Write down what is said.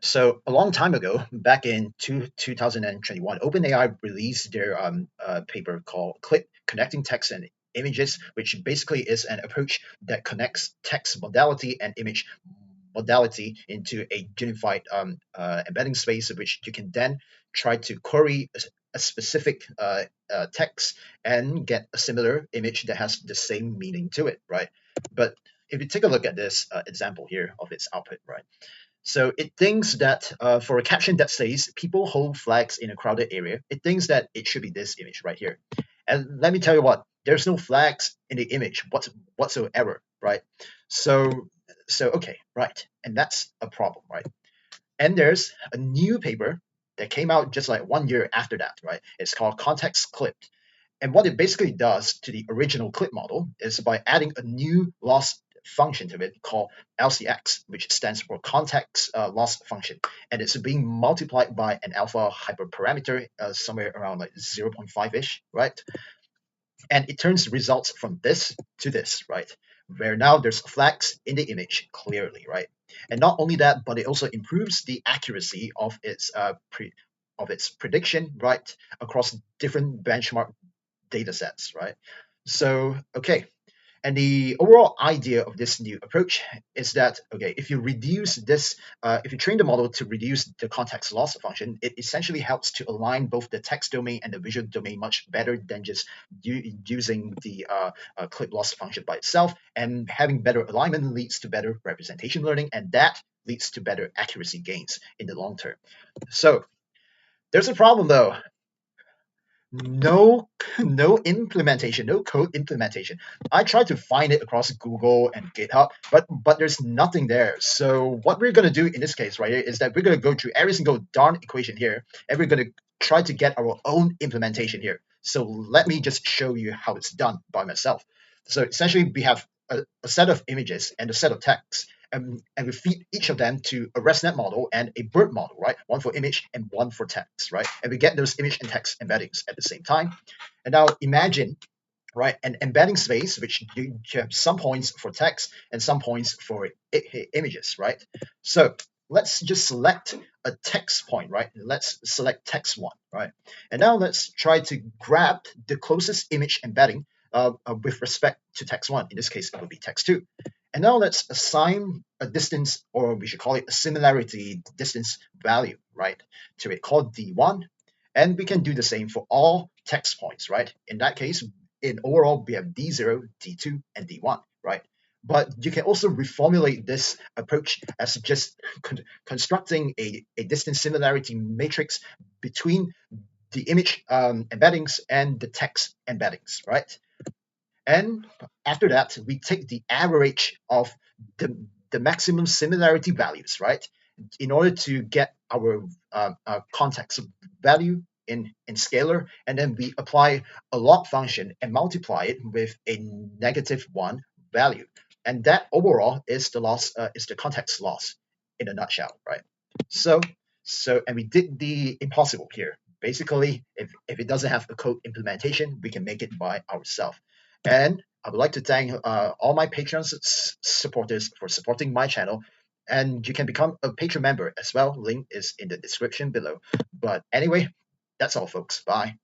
So a long time ago, back in 2021, OpenAI released their paper called CLIP, Connecting Text and Images, which basically is an approach that connects text modality and image modality into a unified embedding space, which you can then try to query a specific text and get a similar image that has the same meaning to it, right? But if you take a look at this example here of its output, right? So it thinks that for a caption that says people hold flags in a crowded area, it thinks that it should be this image right here. And let me tell you what, there's no flags in the image whatsoever, right? So okay, right. And that's a problem, right? And there's a new paper that came out just like 1 year after that, right? It's called ContextCLIP. And what it basically does to the original CLIP model is by adding a new loss function to it called LCX, which stands for context loss function. And it's being multiplied by an alpha hyperparameter somewhere around like 0.5-ish, right? And it turns results from this to this, right? Where now there's flags in the image clearly, right? And not only that, but it also improves the accuracy of its prediction, right, across different benchmark data sets, right? So, okay. And the overall idea of this new approach is that, okay, if you reduce this, if you train the model to reduce the context loss function, it essentially helps to align both the text domain and the visual domain much better than just using the clip loss function by itself. And having better alignment leads to better representation learning, and that leads to better accuracy gains in the long term. So there's a problem though. No implementation, no code implementation. I tried to find it across Google and GitHub, but there's nothing there. So what we're gonna do in this case right here is that we're gonna go through every single darn equation here, and we're gonna try to get our own implementation here. So let me just show you how it's done by myself. So essentially we have a set of images and a set of text, and we feed each of them to a ResNet model and a BERT model, right? One for image and one for text, right? And we get those image and text embeddings at the same time. And now imagine, right, an embedding space which you have some points for text and some points for images, right? So let's just select a text point, right? Let's select text one, right? And now let's try to grab the closest image embedding with respect to text one. In this case, it would be text two. And now let's assign a distance, or we should call it a similarity distance value, right, to it called D1. And we can do the same for all text points, right? In that case, in overall, we have D0, D2, and D1, right? But you can also reformulate this approach as just constructing a distance similarity matrix between the image embeddings and the text embeddings, right? And after that, we take the average of the maximum similarity values, right? In order to get our context value in scalar, and then we apply a log function and multiply it with a -1 value. And that overall is the loss, is the context loss in a nutshell, right? So, and we did the impossible here. Basically, if it doesn't have a code implementation, we can make it by ourselves. And I would like to thank all my patrons, supporters for supporting my channel. And you can become a patron member as well. Link is in the description below. But anyway, that's all, folks. Bye.